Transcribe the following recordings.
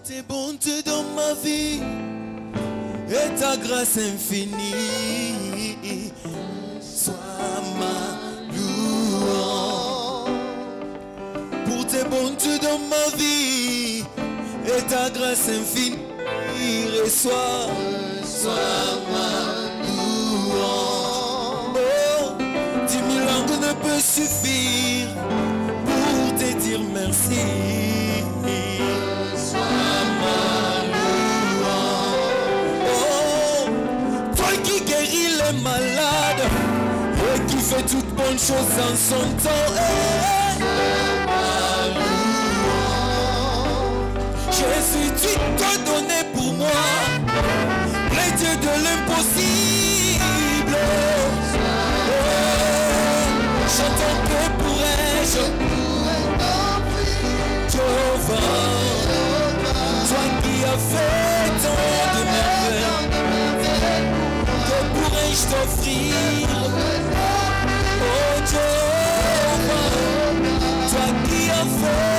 tes bontés dans ma vie et ta grâce infinie. Sois ma louange. Pour tes bontés dans ma vie et ta grâce infinie. Reçois ma louange. Oh, 10 000 langues ne peuvent suffire pour te dire merci. Reçois ma louange. Oh, toi qui guéris les malades et qui fait toutes bonnes choses en son temps. Jésus, tu t'es donné pour moi, les dieux de l'impossible. Oh, j'entends que pourrais-je, Jéhovah, toi qui as fait tant de merveilles, que pourrais-je t'offrir? Oh Jéhovah, toi qui as fait.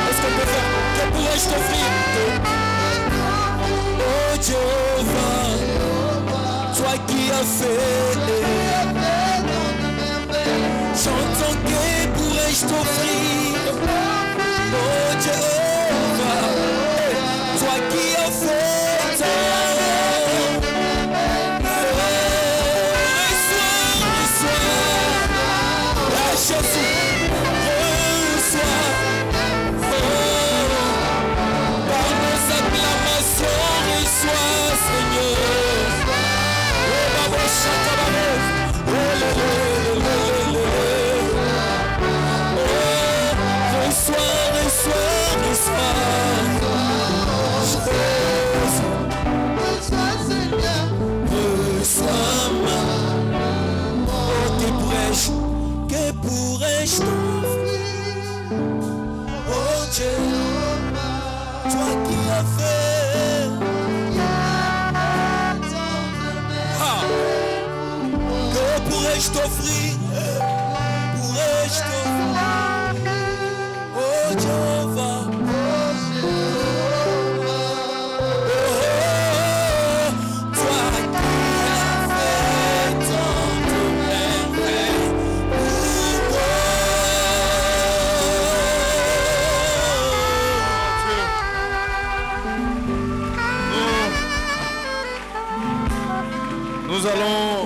Est-ce qu'on peut faire? Que pourrais-je t'offrir? Oh Jéhovah, toi qui as fait, j'entends que pourrais-je t'offrir? Oh Jéhovah, toi qui as fait. Que pourrais-je t'offrir? Oh Dieu, toi qui as fait. Que pourrais-je t'offrir? Pourrais-je t'offrir? Oh Jéhovah.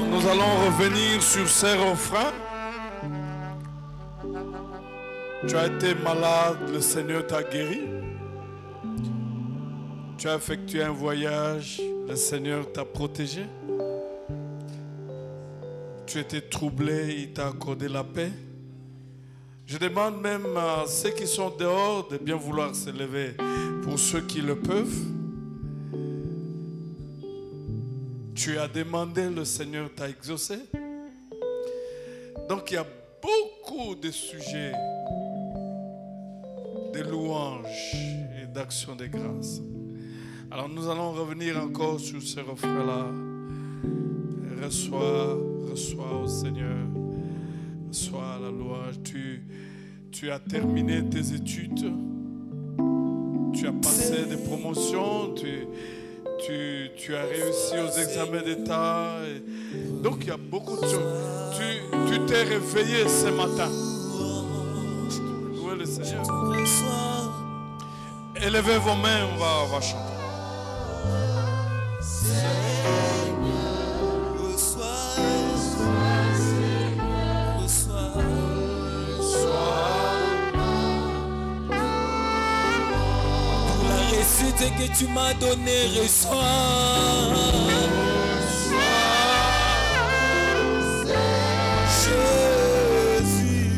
Nous allons revenir sur ces refrains. Tu as été malade, le Seigneur t'a guéri. Tu as effectué un voyage, le Seigneur t'a protégé. Tu étais troublé, il t'a accordé la paix. Je demande même à ceux qui sont dehors de bien vouloir se lever pour ceux qui le peuvent. Tu as demandé, le Seigneur t'a exaucé. Donc il y a beaucoup de sujets de louanges et d'actions de grâce. Alors nous allons revenir encore sur ce refrain-là. Reçois au Seigneur, reçois la louange. Tu as terminé tes études, tu as passé des promotions, tu as réussi aux examens d'État. Donc il y a beaucoup de choses. Tu t'es réveillé ce matin. Louez le Seigneur. Élevez vos mains, on va chanter. Que tu m'as donné, reçois. Jésus,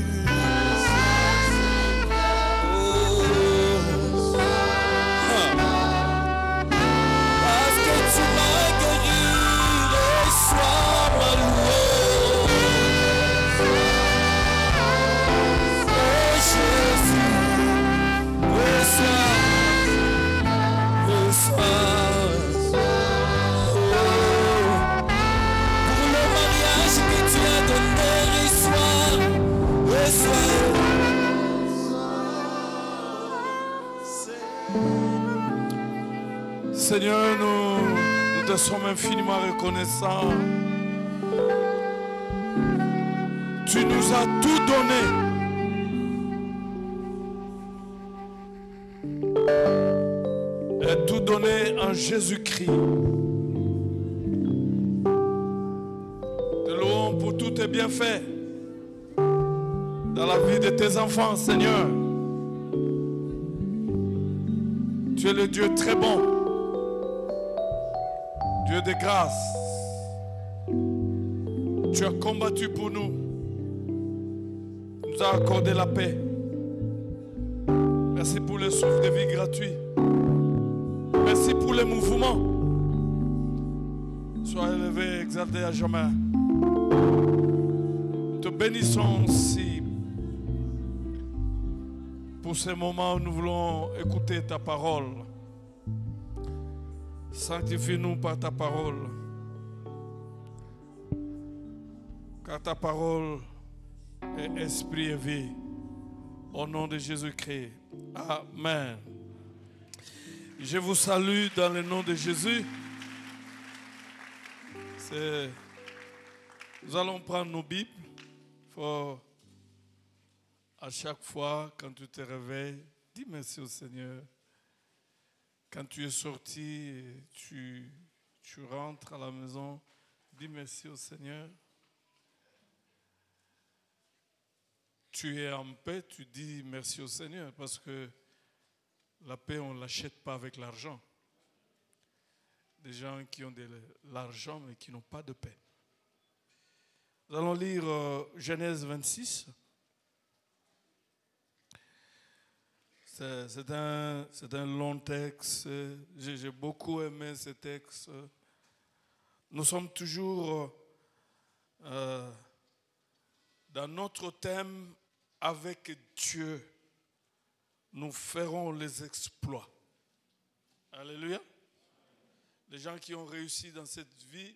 Seigneur, nous te sommes infiniment reconnaissants. Tu nous as tout donné. Et tout donné en Jésus-Christ. Te louons pour tous tes bienfaits dans la vie de tes enfants, Seigneur. Tu es le Dieu très bon, Dieu de grâce. Tu as combattu pour nous, nous as accordé la paix. Merci pour le souffle de vie gratuit. Merci pour les mouvements. Sois élevé, exalté à jamais. Nous te bénissons aussi pour ces moments où nous voulons écouter ta parole. Sanctifie-nous par ta parole. Car ta parole est esprit et vie. Au nom de Jésus-Christ. Amen. Je vous salue dans le nom de Jésus. Nous allons prendre nos Bibles. À chaque fois, quand tu te réveilles, dis merci au Seigneur. Quand tu es sorti, tu rentres à la maison, dis merci au Seigneur. Tu es en paix, tu dis merci au Seigneur parce que la paix, on ne l'achète pas avec l'argent. Des gens qui ont de l'argent mais qui n'ont pas de paix. Nous allons lire Genèse 26. C'est un long texte. J'ai beaucoup aimé ce texte. Nous sommes toujours dans notre thème avec Dieu. Nous ferons les exploits. Alléluia. Les gens qui ont réussi dans cette vie,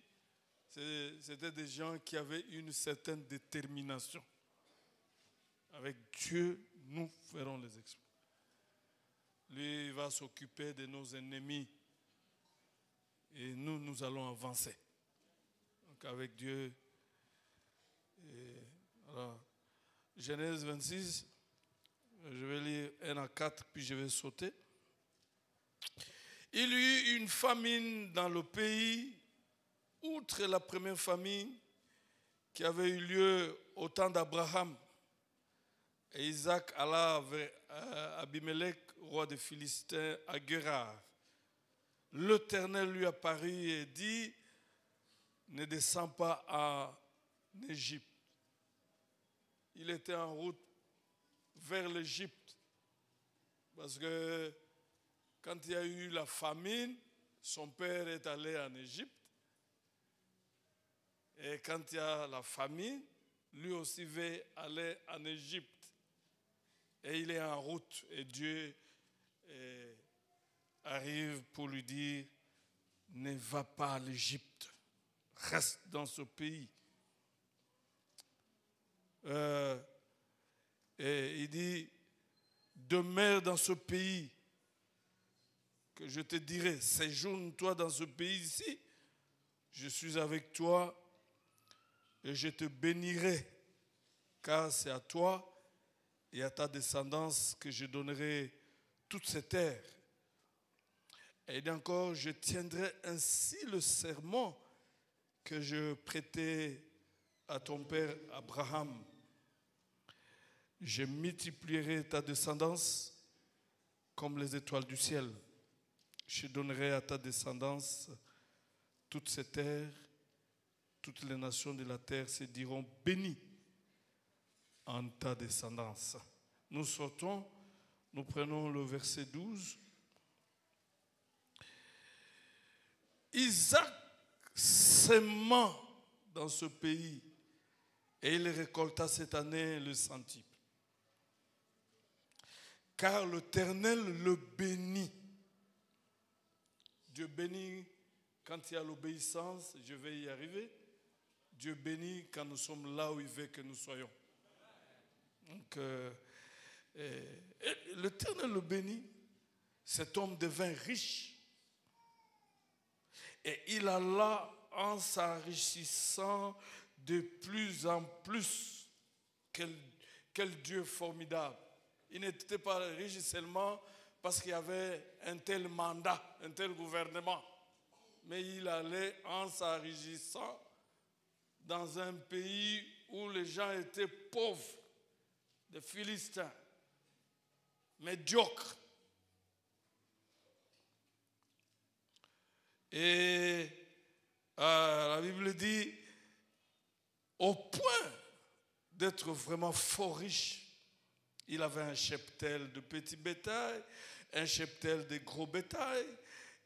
c'était des gens qui avaient une certaine détermination. Avec Dieu, nous ferons les exploits. Lui, il va s'occuper de nos ennemis. Et nous allons avancer. Donc avec Dieu. Alors, Genèse 26, je vais lire 1 à 4, puis je vais sauter. Il y eut une famine dans le pays, outre la première famine qui avait eu lieu au temps d'Abraham. Et Isaac alla vers Abimelech, roi des Philistins, à Guérar. L'Éternel lui apparut et dit, ne descends pas en Égypte. Il était en route vers l'Égypte. Parce que quand il y a eu la famine, son père est allé en Égypte. Et quand il y a la famine, lui aussi veut aller en Égypte. Et il est en route. Et Dieu arrive pour lui dire, ne va pas à l'Égypte. Reste dans ce pays. Et il dit, demeure dans ce pays que je te dirai, séjourne-toi dans ce pays ici, je suis avec toi et je te bénirai, car c'est à toi et à ta descendance que je donnerai toutes ces terres. Et il dit encore, je tiendrai ainsi le serment que je prêtais à ton père Abraham. Je multiplierai ta descendance comme les étoiles du ciel. Je donnerai à ta descendance toutes ces terres. Toutes les nations de la terre se diront bénies en ta descendance. Nous sortons, nous prenons le verset 12. Isaac sema dans ce pays et il récolta cette année le centuple. Car l'Éternel le bénit. Dieu bénit quand il y a l'obéissance, je vais y arriver. Dieu bénit quand nous sommes là où il veut que nous soyons. Donc, l'Éternel le bénit. Cet homme devint riche. Et il alla en s'enrichissant de plus en plus. Quel Dieu formidable. Il n'était pas riche seulement parce qu'il y avait un tel mandat, un tel gouvernement. Mais il allait en s'enrichissant dans un pays où les gens étaient pauvres, des Philistins, médiocres. Et la Bible dit, au point d'être vraiment fort riche, il avait un cheptel de petit bétail, un cheptel de gros bétail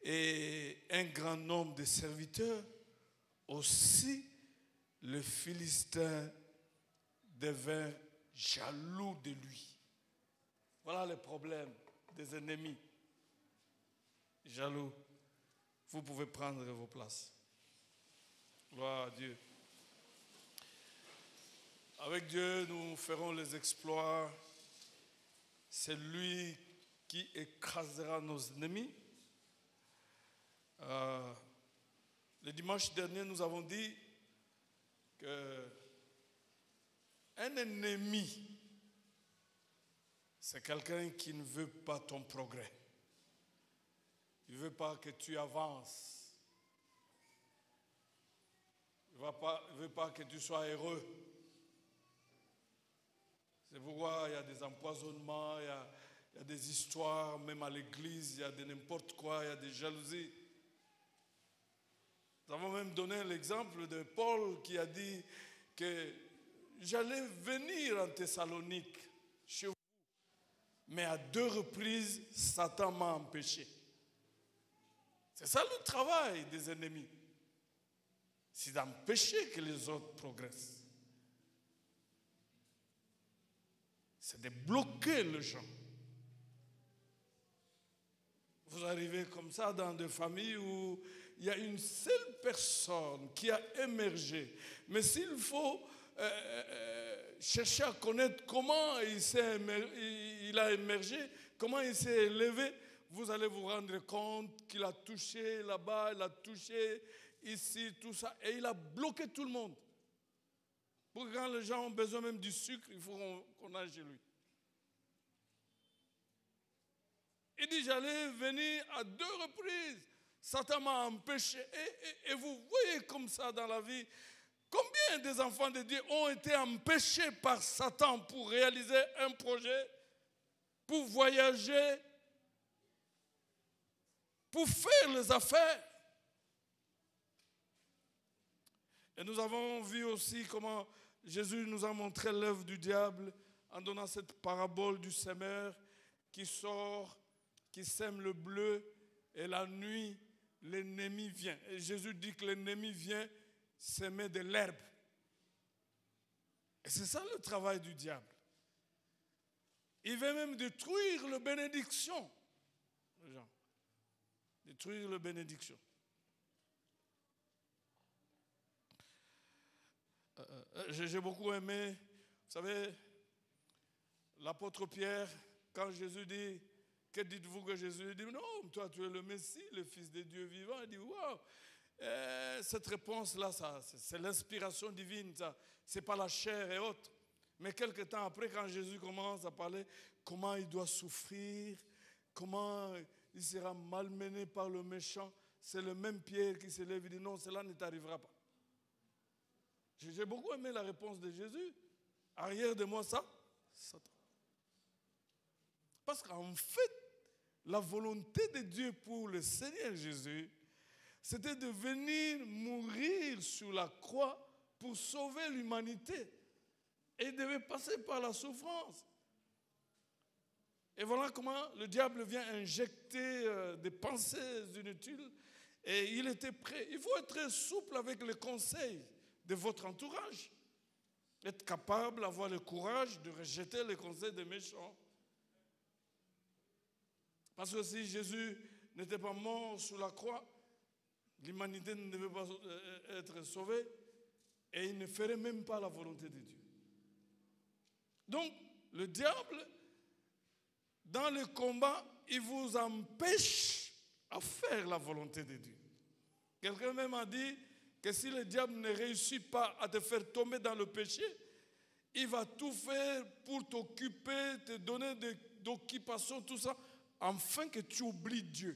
et un grand nombre de serviteurs. Aussi, le Philistin devint jaloux de lui. Voilà le problème des ennemis. Jaloux. Vous pouvez prendre vos places. Gloire à Dieu. Avec Dieu, nous ferons les exploits. C'est lui qui écrasera nos ennemis. Le dimanche dernier, nous avons dit qu'un ennemi, c'est quelqu'un qui ne veut pas ton progrès. Il ne veut pas que tu avances. Il ne veut pas que tu sois heureux. C'est pourquoi il y a des empoisonnements, il y a des histoires, même à l'église, il y a de n'importe quoi, il y a des jalousies. Nous avons même donné l'exemple de Paul qui a dit que j'allais venir en Thessalonique chez vous, mais à 2 reprises, Satan m'a empêché. C'est ça le travail des ennemis. C'est d'empêcher que les autres progressent. C'est de bloquer les gens. Vous arrivez comme ça dans des familles où il y a une seule personne qui a émergé. Mais s'il faut chercher à connaître comment il a émergé, comment il s'est élevé, vous allez vous rendre compte qu'il a touché là-bas, il a touché ici, tout ça, et il a bloqué tout le monde. Pour que quand les gens ont besoin même du sucre, il faut qu'on aille chez lui. Il dit, j'allais venir à 2 reprises. Satan m'a empêché. Et vous voyez comme ça dans la vie, combien des enfants de Dieu ont été empêchés par Satan pour réaliser un projet, pour voyager, pour faire les affaires. Et nous avons vu aussi comment Jésus nous a montré l'œuvre du diable en donnant cette parabole du semeur qui sort, qui sème le bleu, et la nuit, l'ennemi vient. Et Jésus dit que l'ennemi vient semer de l'herbe. Et c'est ça le travail du diable. Il veut même détruire la bénédiction. Détruire la bénédiction. J'ai beaucoup aimé, vous savez, l'apôtre Pierre, quand Jésus dit, que dites-vous que Jésus dit, non, toi tu es le Messie, le Fils de Dieu vivant. Il dit, waouh, cette réponse-là, c'est l'inspiration divine, ça, c'est pas la chair et autres. Mais quelque temps après, quand Jésus commence à parler, comment il doit souffrir, comment il sera malmené par le méchant, c'est le même Pierre qui se lève et dit, non, cela ne t'arrivera pas. J'ai beaucoup aimé la réponse de Jésus. Arrière de moi, ça, Satan. Parce qu'en fait, la volonté de Dieu pour le Seigneur Jésus, c'était de venir mourir sur la croix pour sauver l'humanité. Et il devait passer par la souffrance. Et voilà comment le diable vient injecter des pensées inutiles. Et il était prêt. Il faut être souple avec les conseils de votre entourage. Être capable d'avoir le courage de rejeter les conseils des méchants. Parce que si Jésus n'était pas mort sur la croix, l'humanité ne devait pas être sauvée et il ne ferait même pas la volonté de Dieu. Donc, le diable, dans le combat, il vous empêche à faire la volonté de Dieu. Quelqu'un même a dit que si le diable ne réussit pas à te faire tomber dans le péché, il va tout faire pour t'occuper, te donner d'occupation, tout ça, afin que tu oublies Dieu.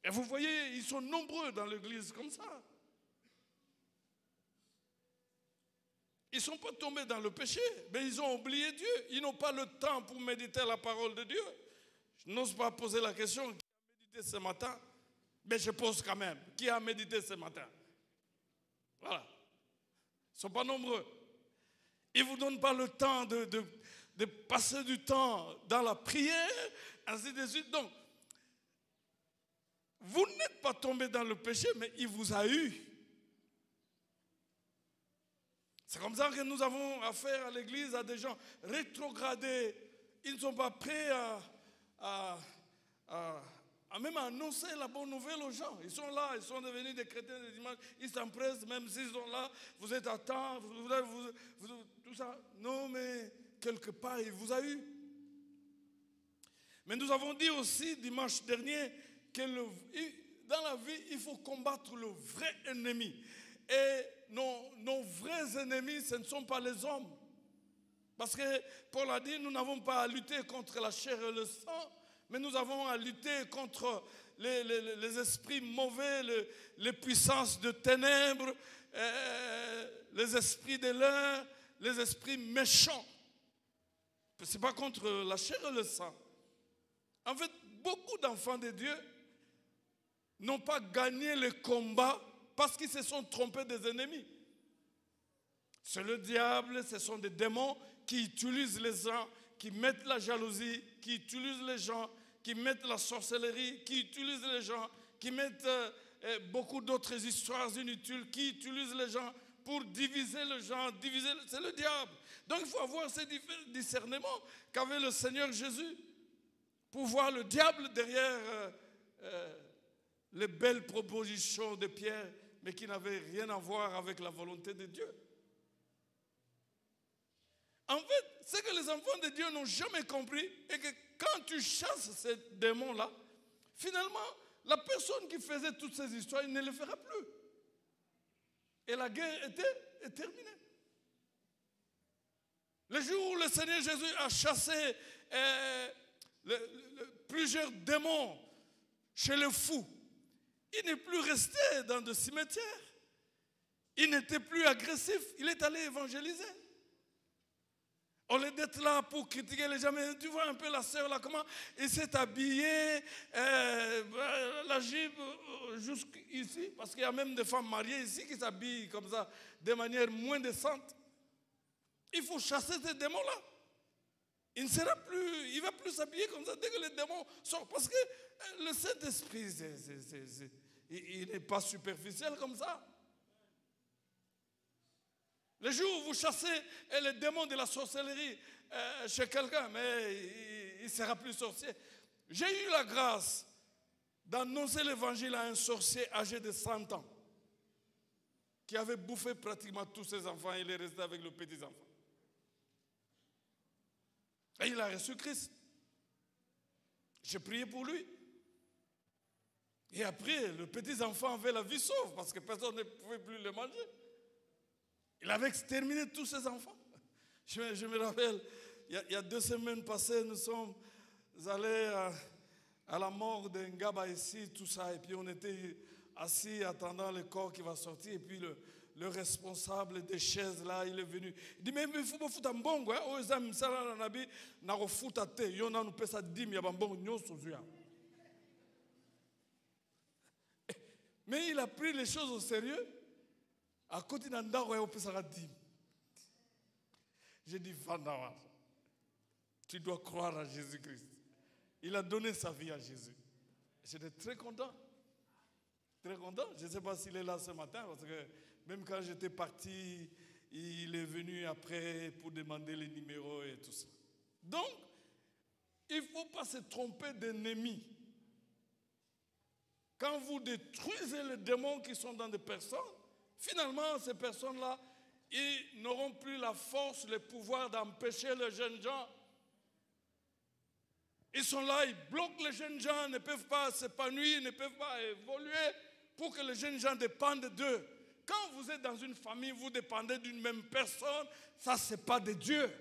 Et vous voyez, ils sont nombreux dans l'église comme ça. Ils ne sont pas tombés dans le péché, mais ils ont oublié Dieu. Ils n'ont pas le temps pour méditer la parole de Dieu. Je n'ose pas poser la question, qui a médité ce matin? Mais je pose quand même, qui a médité ce matin? Voilà. Ils ne sont pas nombreux. Ils ne vous donnent pas le temps de passer du temps dans la prière, ainsi de suite. Donc, vous n'êtes pas tombé dans le péché, mais il vous a eu. C'est comme ça que nous avons affaire à l'église, à des gens rétrogradés. Ils ne sont pas prêts à même annoncer la bonne nouvelle aux gens. Ils sont là, ils sont devenus des chrétiens des images. Ils s'empressent, même s'ils sont là, vous êtes à temps, tout ça. Non, mais quelque part, il vous a eu. Mais nous avons dit aussi dimanche dernier que dans la vie, il faut combattre le vrai ennemi. Et nos vrais ennemis, ce ne sont pas les hommes. Parce que Paul a dit, nous n'avons pas à lutter contre la chair et le sang, mais nous avons à lutter contre les esprits mauvais, les puissances de ténèbres, les esprits de l'air, les esprits méchants. Ce n'est pas contre la chair et le sang. En fait, beaucoup d'enfants de Dieu n'ont pas gagné le combat parce qu'ils se sont trompés des ennemis. C'est le diable, ce sont des démons qui utilisent les gens, qui mettent la jalousie, qui utilisent les gens, qui mettent la sorcellerie, qui utilisent les gens, qui mettent beaucoup d'autres histoires inutiles, qui utilisent les gens pour diviser les gens, c'est le diable. Donc il faut avoir ce discernement qu'avait le Seigneur Jésus pour voir le diable derrière les belles propositions de Pierre, mais qui n'avaient rien à voir avec la volonté de Dieu. En fait, ce que les enfants de Dieu n'ont jamais compris est que quand tu chasses ces démons-là, finalement, la personne qui faisait toutes ces histoires, il ne le fera plus. Et la guerre est terminée. Le jour où le Seigneur Jésus a chassé plusieurs démons chez les fous, il n'est plus resté dans le cimetière. Il n'était plus agressif. Il est allé évangéliser. Au lieu d'être là pour critiquer les gens, mais tu vois un peu la sœur là, comment il s'est habillé, la jupe jusqu'ici, parce qu'il y a même des femmes mariées ici qui s'habillent comme ça, de manière moins décente. Il faut chasser ces démons-là. Il ne va plus s'habiller comme ça dès que les démons sortent. Parce que le Saint-Esprit, il n'est pas superficiel comme ça. Le jour où vous chassez les démons de la sorcellerie chez quelqu'un, mais il ne sera plus sorcier. J'ai eu la grâce d'annoncer l'évangile à un sorcier âgé de 100 ans qui avait bouffé pratiquement tous ses enfants et il est resté avec le petit enfant. Et il a reçu Christ. J'ai prié pour lui. Et après, le petit enfant avait la vie sauve parce que personne ne pouvait plus le manger. Il avait exterminé tous ses enfants. Je me rappelle, il y a 2 semaines passées, nous sommes allés à la mort d'un gars ici, tout ça. Et puis on était assis attendant le corps qui va sortir. Et puis le responsable des chaises là, il est venu. Il dit, mais il faut foutre un bon, hein. Mais il a pris les choses au sérieux. À côté d'un d'Andaro, on peut s'en dire. J'ai dit, Vandawar, tu dois croire à Jésus-Christ. Il a donné sa vie à Jésus. J'étais très content. Très content. Je ne sais pas s'il est là ce matin, parce que même quand j'étais parti, il est venu après pour demander les numéros et tout ça. Donc, il ne faut pas se tromper d'ennemis. Quand vous détruisez les démons qui sont dans des personnes, finalement, ces personnes-là, ils n'auront plus la force, le pouvoir d'empêcher les jeunes gens. Ils sont là, ils bloquent les jeunes gens, ne peuvent pas s'épanouir, ne peuvent pas évoluer. pour que les jeunes gens dépendent d'eux. Quand vous êtes dans une famille, vous dépendez d'une même personne, ça, ce n'est pas de Dieu.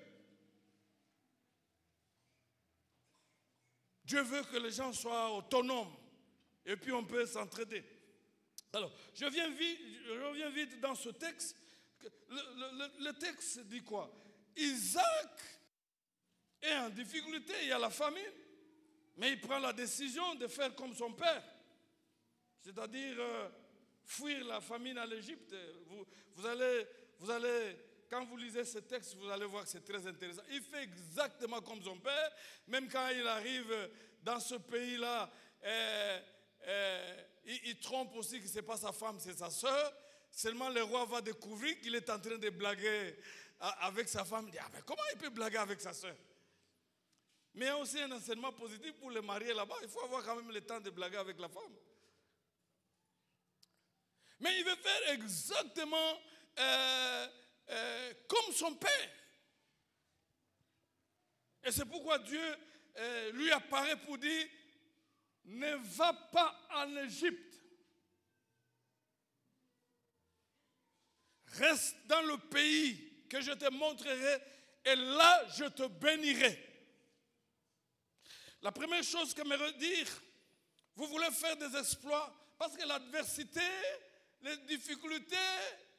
Dieu veut que les gens soient autonomes. Et puis on peut s'entraider. Alors, je reviens vite dans ce texte. Le texte dit quoi? Isaac est en difficulté, il y a la famine, mais il prend la décision de faire comme son père. C'est-à-dire fuir la famine à l'Égypte. Vous allez, quand vous lisez ce texte, vous allez voir que c'est très intéressant. Il fait exactement comme son père, même quand il arrive dans ce pays-là, il trompe aussi que ce n'est pas sa femme, c'est sa soeur. Seulement le roi va découvrir qu'il est en train de blaguer avec sa femme. Il dit, ah, mais comment il peut blaguer avec sa soeur? Mais il y a aussi un enseignement positif pour les mariés là-bas. Il faut avoir quand même le temps de blaguer avec la femme. Mais il veut faire exactement comme son père. Et c'est pourquoi Dieu lui apparaît pour dire, ne va pas en Égypte. Reste dans le pays que je te montrerai et là je te bénirai. La première chose que me redire, vous voulez faire des exploits parce que l'adversité, les difficultés,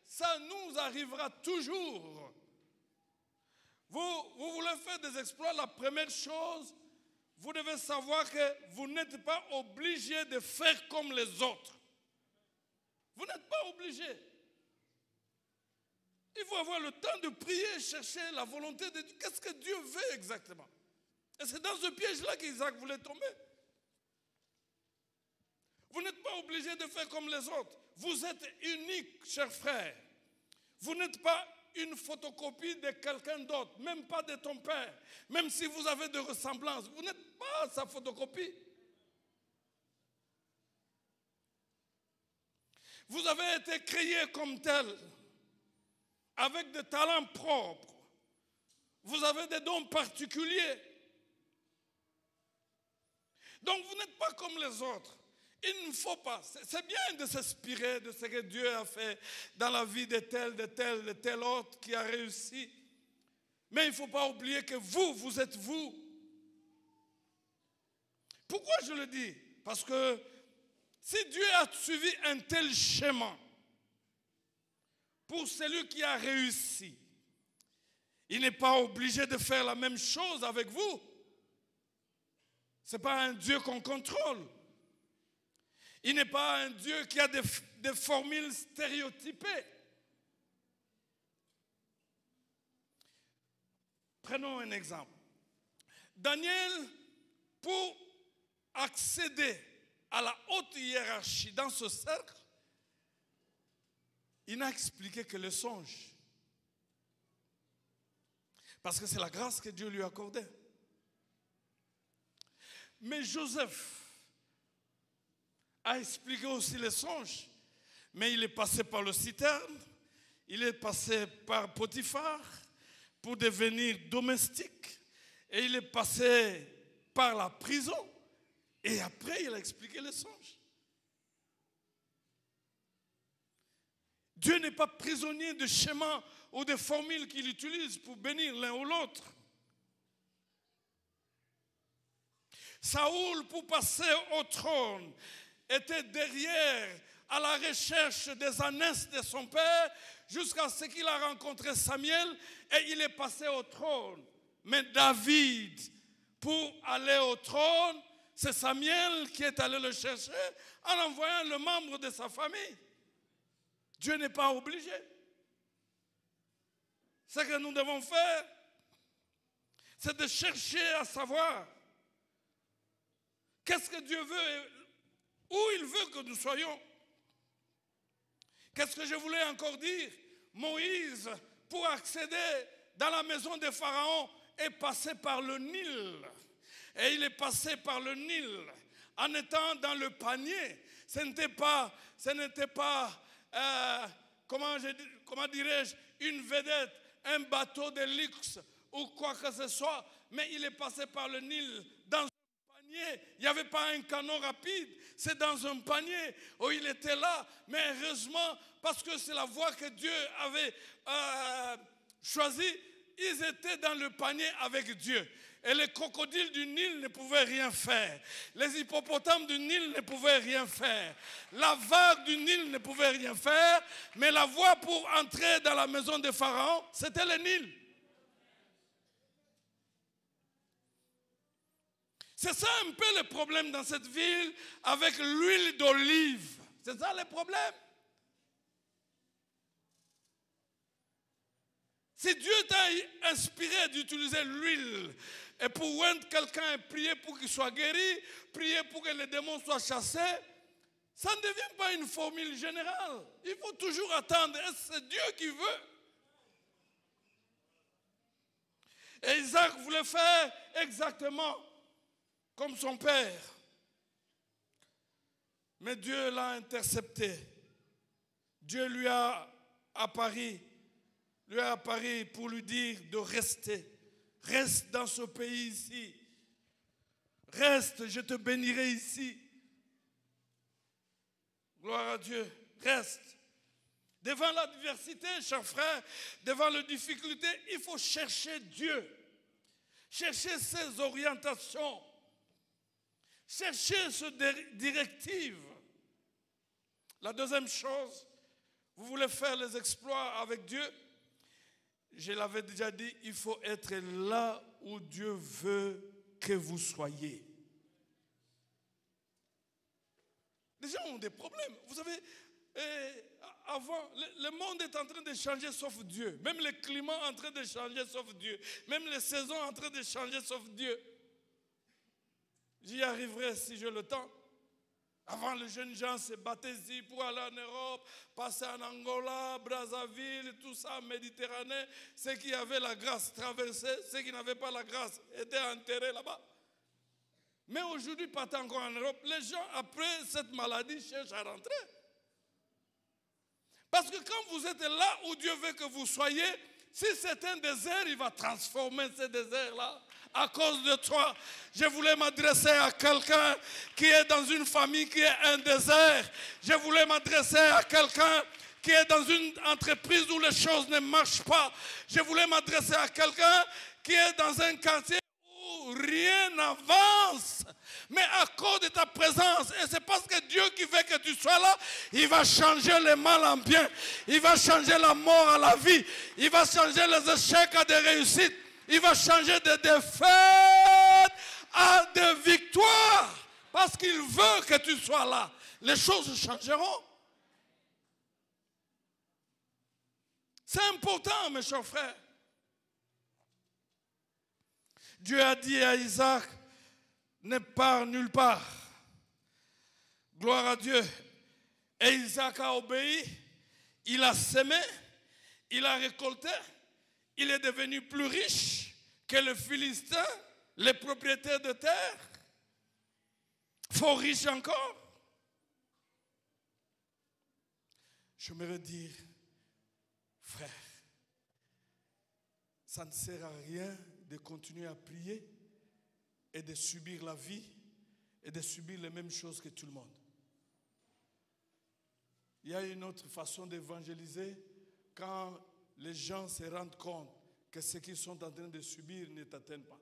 ça nous arrivera toujours. Vous voulez faire des exploits, la première chose, vous devez savoir que vous n'êtes pas obligé de faire comme les autres. Vous n'êtes pas obligé. Il faut avoir le temps de prier, chercher la volonté de Dieu. Qu'est-ce que Dieu veut exactement? Et c'est dans ce piège-là qu'Isaac voulait tomber. Vous n'êtes pas obligé de faire comme les autres. Vous êtes unique, chers frères. Vous n'êtes pas une photocopie de quelqu'un d'autre, même pas de ton père. Même si vous avez des ressemblances, vous n'êtes pas sa photocopie. Vous avez été créé comme tel, avec des talents propres. Vous avez des dons particuliers. Donc vous n'êtes pas comme les autres. Il ne faut pas. C'est bien de s'inspirer de ce que Dieu a fait dans la vie de tel autre qui a réussi. Mais il ne faut pas oublier que vous êtes vous. Pourquoi je le dis? Parce que si Dieu a suivi un tel schéma pour celui qui a réussi, il n'est pas obligé de faire la même chose avec vous. Ce n'est pas un Dieu qu'on contrôle. Il n'est pas un Dieu qui a des formules stéréotypées. Prenons un exemple. Daniel, pour accéder à la haute hiérarchie dans ce cercle, il n'a expliqué que le songe. Parce que c'est la grâce que Dieu lui accordait. Mais Joseph a expliqué aussi les songes. Mais il est passé par le citerne, il est passé par Potiphar pour devenir domestique. Et il est passé par la prison. Et après, il a expliqué les songes. Dieu n'est pas prisonnier de schémas ou de formules qu'il utilise pour bénir l'un ou l'autre. Saoul, pour passer au trône, était derrière à la recherche des ânesses de son père jusqu'à ce qu'il a rencontré Samuel et il est passé au trône. Mais David, pour aller au trône, c'est Samuel qui est allé le chercher en envoyant le membre de sa famille. Dieu n'est pas obligé. Ce que nous devons faire, c'est de chercher à savoir qu'est-ce que Dieu veut et où il veut que nous soyons. Qu'est-ce que je voulais encore dire? Moïse, pour accéder dans la maison de Pharaon, est passé par le Nil. Et il est passé par le Nil en étant dans le panier. Ce n'était pas comment dirais-je, une vedette, un bateau de luxe ou quoi que ce soit, mais il est passé par le Nil dans un panier. Il n'y avait pas un canon rapide, c'est dans un panier où il était là. Mais heureusement, parce que c'est la voie que Dieu avait choisie, ils étaient dans le panier avec Dieu. Et les crocodiles du Nil ne pouvaient rien faire. Les hippopotames du Nil ne pouvaient rien faire. La vague du Nil ne pouvait rien faire. Mais la voie pour entrer dans la maison de Pharaon, c'était le Nil. C'est ça un peu le problème dans cette ville avec l'huile d'olive. C'est ça le problème. Si Dieu t'a inspiré d'utiliser l'huile et pour oindre quelqu'un et prier pour qu'il soit guéri, prier pour que les démons soient chassés, ça ne devient pas une formule générale. Il faut toujours attendre. C'est Dieu qui veut. Et Isaac voulait faire exactement comme son père. Mais Dieu l'a intercepté. Dieu lui a apparu pour lui dire de rester. Reste dans ce pays ici. Reste, je te bénirai ici. Gloire à Dieu. Reste. Devant l'adversité, chers frères, devant les difficultés, il faut chercher Dieu. Chercher ses orientations. Chercher ses directives. La deuxième chose, vous voulez faire les exploits avec Dieu? Je l'avais déjà dit, il faut être là où Dieu veut que vous soyez. Les gens ont des problèmes. Vous savez, avant, le monde est en train de changer sauf Dieu. Même le climat est en train de changer sauf Dieu. Même les saisons sont en train de changer sauf Dieu. J'y arriverai si j'ai le temps. Avant, les jeunes gens se battaient ici pour aller en Europe, passer en Angola, Brazzaville, tout ça, Méditerranée. Ceux qui avaient la grâce traversaient, ceux qui n'avaient pas la grâce étaient enterrés là-bas. Mais aujourd'hui, pas encore en Europe, les gens, après cette maladie, cherchent à rentrer. Parce que quand vous êtes là où Dieu veut que vous soyez, si c'est un désert, il va transformer ce désert-là. À cause de toi, je voulais m'adresser à quelqu'un qui est dans une famille qui est un désert. Je voulais m'adresser à quelqu'un qui est dans une entreprise où les choses ne marchent pas. Je voulais m'adresser à quelqu'un qui est dans un quartier où rien n'avance. Mais à cause de ta présence, et c'est parce que Dieu qui veut que tu sois là, il va changer le mal en bien. Il va changer la mort à la vie. Il va changer les échecs à des réussites. Il va changer de défaites à des victoires. Parce qu'il veut que tu sois là. Les choses changeront. C'est important, mes chers frères. Dieu a dit à Isaac, ne pars nulle part. Gloire à Dieu. Et Isaac a obéi. Il a semé. Il a récolté. Il est devenu plus riche que les Philistins, les propriétaires de terre. Fort riche encore. J'aimerais dire, frère, ça ne sert à rien de continuer à prier et de subir la vie et de subir les mêmes choses que tout le monde. Il y a une autre façon d'évangéliser quand les gens se rendent compte que ce qu'ils sont en train de subir ne t'atteignent pas.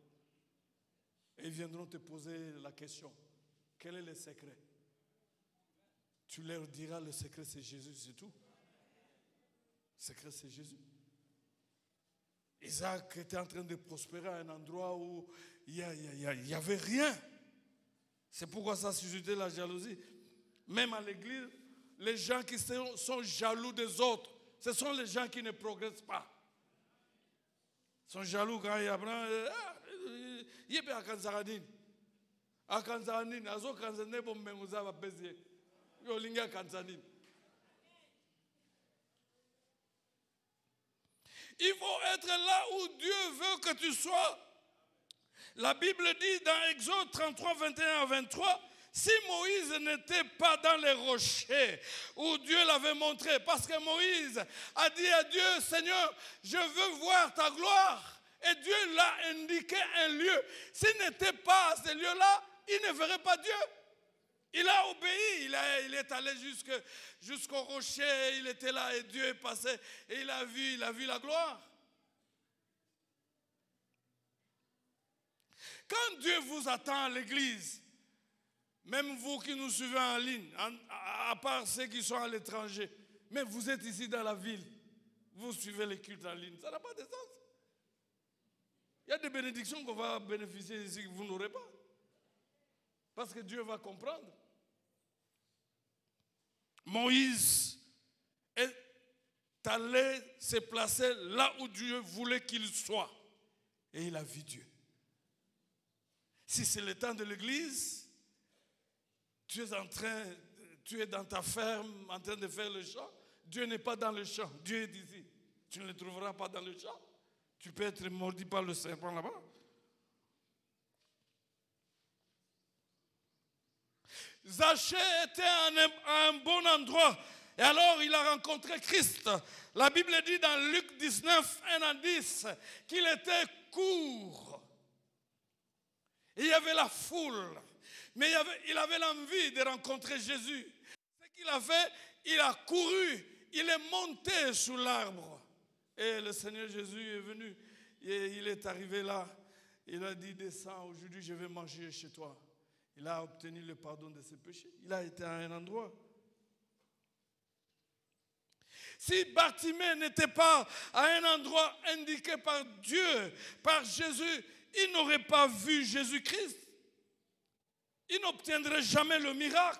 Et ils viendront te poser la question, quel est le secret? Tu leur diras, le secret c'est Jésus, c'est tout. Le secret c'est Jésus. Isaac était en train de prospérer à un endroit où il n'y avait rien. C'est pourquoi ça suscitait la jalousie. Même à l'église, les gens qui sont jaloux des autres, ce sont les gens qui ne progressent pas. Ils sont jaloux quand il y a il y a Kanzaradine. A Kanzaradine, a zo Kanzane pour me mouza va peser. Yo linga Kanzanine. Il faut être là où Dieu veut que tu sois. La Bible dit dans Exode 33, 21 à 23, si Moïse n'était pas dans les rochers où Dieu l'avait montré, parce que Moïse a dit à Dieu, Seigneur, je veux voir ta gloire. Et Dieu l'a indiqué un lieu. S'il n'était pas à ce lieu-là, il ne verrait pas Dieu. Il a obéi, il est allé jusqu'au rocher, il était là et Dieu est passé et il a vu la gloire. Quand Dieu vous attend à l'église, même vous qui nous suivez en ligne, à part ceux qui sont à l'étranger, mais vous êtes ici dans la ville, vous suivez les cultes en ligne, ça n'a pas de sens. Il y a des bénédictions qu'on va bénéficier ici que vous n'aurez pas. Parce que Dieu va comprendre. Moïse est allé se placer là où Dieu voulait qu'il soit. Et il a vu Dieu. Si c'est le temps de l'église, tu es dans ta ferme en train de faire le champ. Dieu n'est pas dans le champ. Dieu est ici. Tu ne le trouveras pas dans le champ. Tu peux être mordu par le serpent là-bas. Zachée était à un bon endroit. Et alors il a rencontré Christ. La Bible dit dans Luc 19, 1 à 10, qu'il était court. Et il y avait la foule. Mais il avait l'envie de rencontrer Jésus. Ce qu'il a fait, il a couru. Il est monté sous l'arbre. Et le Seigneur Jésus est venu. Et il est arrivé là. Il a dit, descends, aujourd'hui je vais manger chez toi. Il a obtenu le pardon de ses péchés. Il a été à un endroit. Si Bartimée n'était pas à un endroit indiqué par Dieu, par Jésus, il n'aurait pas vu Jésus-Christ. Il n'obtiendrait jamais le miracle.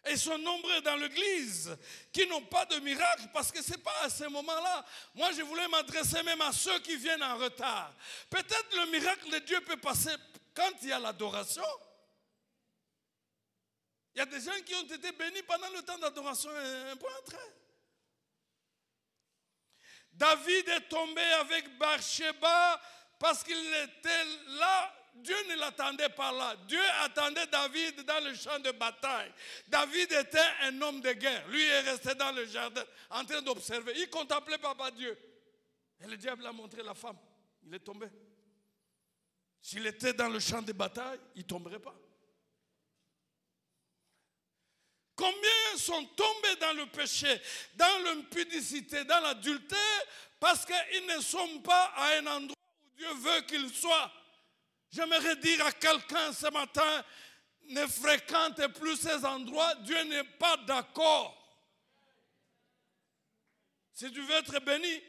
Et ils sont nombreux dans l'église qui n'ont pas de miracle parce que ce n'est pas à ce moment-là. Moi, je voulais m'adresser même à ceux qui viennent en retard. Peut-être le miracle de Dieu peut passer quand il y a l'adoration. Il y a des gens qui ont été bénis pendant le temps d'adoration, un point trait. David est tombé avec Bathsheba parce qu'il était là. Dieu ne l'attendait pas là. Dieu attendait David dans le champ de bataille. David était un homme de guerre. Lui est resté dans le jardin en train d'observer. Il contemplait Papa Dieu. Et le diable a montré la femme. Il est tombé. S'il était dans le champ de bataille, il ne tomberait pas. Combien sont tombés dans le péché, dans l'impudicité, dans l'adultère, parce qu'ils ne sont pas à un endroit où Dieu veut qu'ils soient. J'aimerais dire à quelqu'un ce matin, ne fréquente plus ces endroits, Dieu n'est pas d'accord. Si tu veux être béni,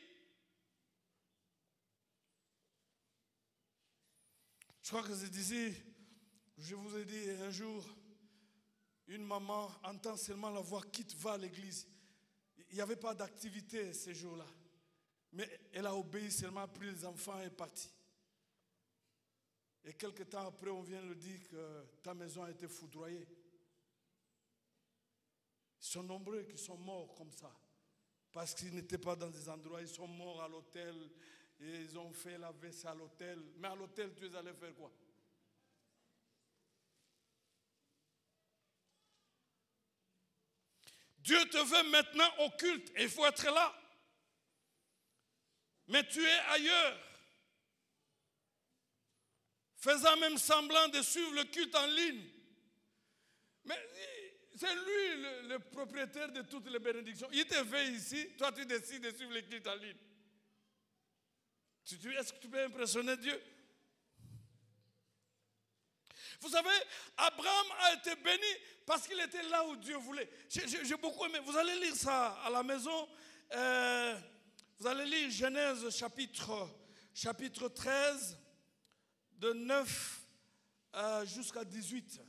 je crois que c'est d'ici, je vous ai dit un jour, une maman entend seulement la voix, quitte, va à l'église. Il n'y avait pas d'activité ces jours-là. Mais elle a obéi seulement, a pris les enfants et est partie. Et quelque temps après, on vient lui dire que ta maison a été foudroyée. Ils sont nombreux qui sont morts comme ça. Parce qu'ils n'étaient pas dans des endroits, ils sont morts à l'hôtel. Et ils ont fait la vaisselle à l'hôtel. Mais à l'hôtel, tu es allé faire quoi? Dieu te veut maintenant au culte. Et il faut être là. Mais tu es ailleurs. Faisant même semblant de suivre le culte en ligne. Mais c'est lui le propriétaire de toutes les bénédictions. Il te fait ici, toi tu décides de suivre le culte en ligne. Est-ce que tu peux impressionner Dieu? Vous savez, Abraham a été béni parce qu'il était là où Dieu voulait. J'ai beaucoup aimé. Vous allez lire ça à la maison. Vous allez lire Genèse chapitre 13, de 9 jusqu'à 18.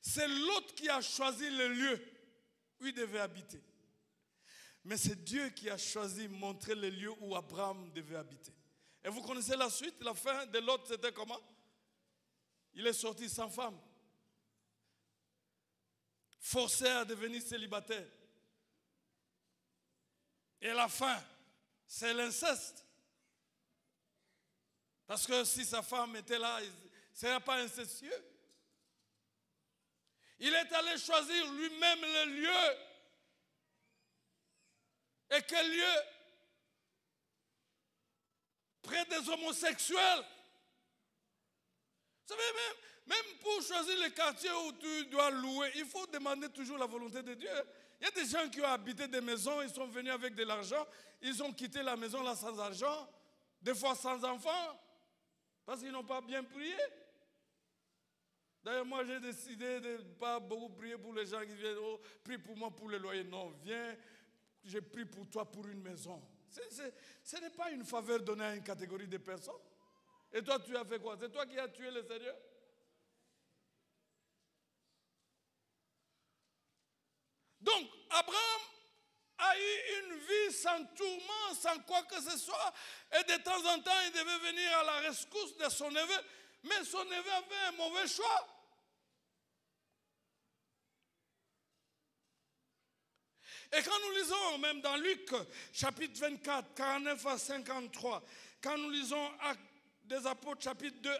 C'est Lot qui a choisi le lieu où il devait habiter. Mais c'est Dieu qui a choisi de montrer le lieu où Abraham devait habiter. Et vous connaissez la suite, la fin de Lot, c'était comment? Il est sorti sans femme. Forcé à devenir célibataire. Et la fin, c'est l'inceste. Parce que si sa femme était là, il ne serait pas incestueux. Il est allé choisir lui-même le lieu. Et quel lieu? Près des homosexuels. Vous savez, même pour choisir les quartiers où tu dois louer, il faut demander toujours la volonté de Dieu. Il y a des gens qui ont habité des maisons, ils sont venus avec de l'argent, ils ont quitté la maison là sans argent, des fois sans enfants, parce qu'ils n'ont pas bien prié. D'ailleurs, moi, j'ai décidé de ne pas beaucoup prier pour les gens qui viennent. Oh, prie pour moi pour le loyer. Non, viens, je prie pour toi pour une maison. Ce n'est pas une faveur donnée à une catégorie de personnes. Et toi, tu as fait quoi? C'est toi qui as tué le Seigneur? Donc, Abraham a eu une vie sans tourment, sans quoi que ce soit. Et de temps en temps, il devait venir à la rescousse de son neveu. Mais son neveu avait un mauvais choix. Et quand nous lisons, même dans Luc, chapitre 24, 49 à 53, quand nous lisons Actes des Apôtres, chapitre 2,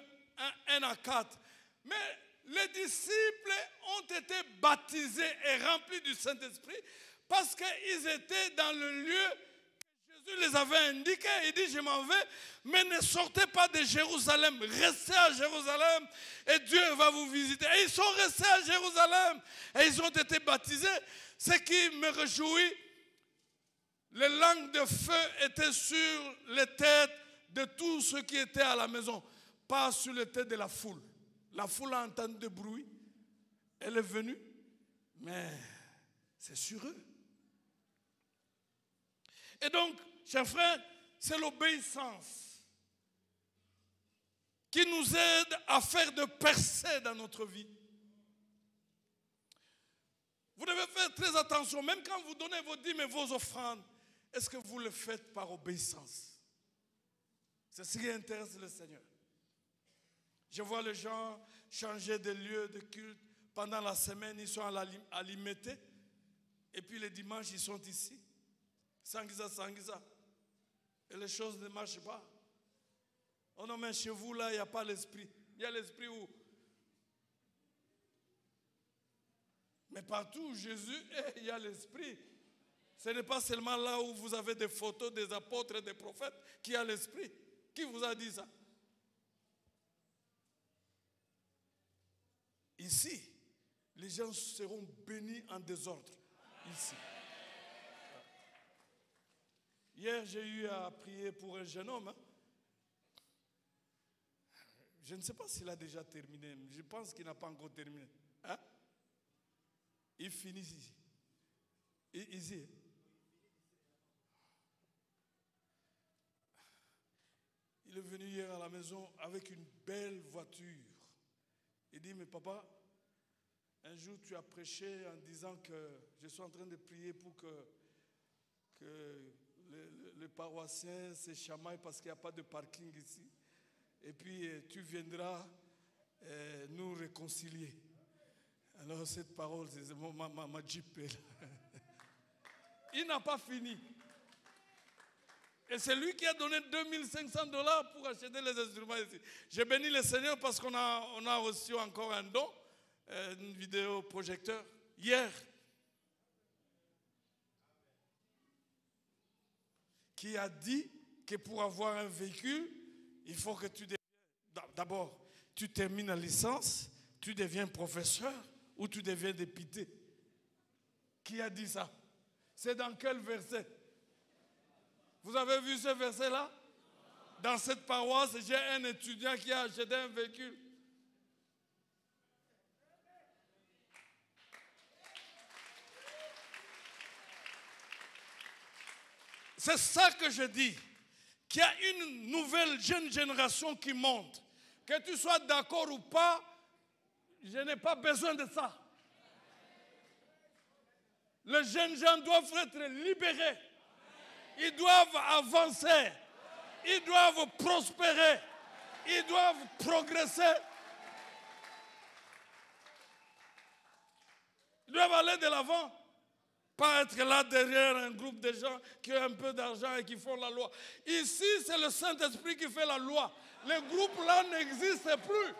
1 à 4, mais les disciples ont été baptisés et remplis du Saint-Esprit parce qu'ils étaient dans le lieu que Jésus les avait indiqué. Il dit, je m'en vais, mais ne sortez pas de Jérusalem, restez à Jérusalem et Dieu va vous visiter. Et ils sont restés à Jérusalem et ils ont été baptisés. Ce qui me réjouit, les langues de feu étaient sur les têtes de tous ceux qui étaient à la maison, pas sur les têtes de la foule. La foule a entendu des bruits, elle est venue, mais c'est sur eux. Et donc, chers frères, c'est l'obéissance qui nous aide à faire de percées dans notre vie. Vous devez faire très attention, même quand vous donnez vos dîmes et vos offrandes, est-ce que vous le faites par obéissance? C'est ce qui intéresse le Seigneur. Je vois les gens changer de lieu de culte. Pendant la semaine, ils sont à Limete. Et puis les dimanches, ils sont ici. Sanguisa. Et les choses ne marchent pas. Oh non, mais chez vous, là, il n'y a pas l'esprit. Il y a l'esprit où? Mais partout où Jésus est, il y a l'esprit. Ce n'est pas seulement là où vous avez des photos des apôtres et des prophètes qu'il y a l'esprit. Qui vous a dit ça? Ici, les gens seront bénis en désordre. Ici. Hier, j'ai eu à prier pour un jeune homme. Je ne sais pas s'il a déjà terminé. Je pense qu'il n'a pas encore terminé. Hein? Il finit ici. Ici. Il est venu hier à la maison avec une belle voiture. Il dit, mais papa, un jour tu as prêché en disant que je suis en train de prier pour que les paroissiens se chamaillent parce qu'il n'y a pas de parking ici. Et puis tu viendras nous réconcilier. Alors cette parole, c'est ma Jeep. Il n'a pas fini. Et c'est lui qui a donné $2500 pour acheter les instruments ici. J'ai béni le Seigneur parce qu'on a reçu encore un don, une vidéo projecteur, hier. Qui a dit que pour avoir un véhicule, il faut que tu d'abord, tu termines la licence, tu deviens professeur ou tu deviens député. Qui a dit ça? C'est dans quel verset? Vous avez vu ce verset-là? Dans cette paroisse, j'ai un étudiant qui a acheté un véhicule. C'est ça que je dis. Qu'il y a une nouvelle jeune génération qui monte. Que tu sois d'accord ou pas, je n'ai pas besoin de ça. Les jeunes gens doivent être libérés. Ils doivent avancer. Ils doivent prospérer. Ils doivent progresser. Ils doivent aller de l'avant. Pas être là derrière un groupe de gens qui ont un peu d'argent et qui font la loi. Ici, c'est le Saint-Esprit qui fait la loi. Les groupes là n'existent plus.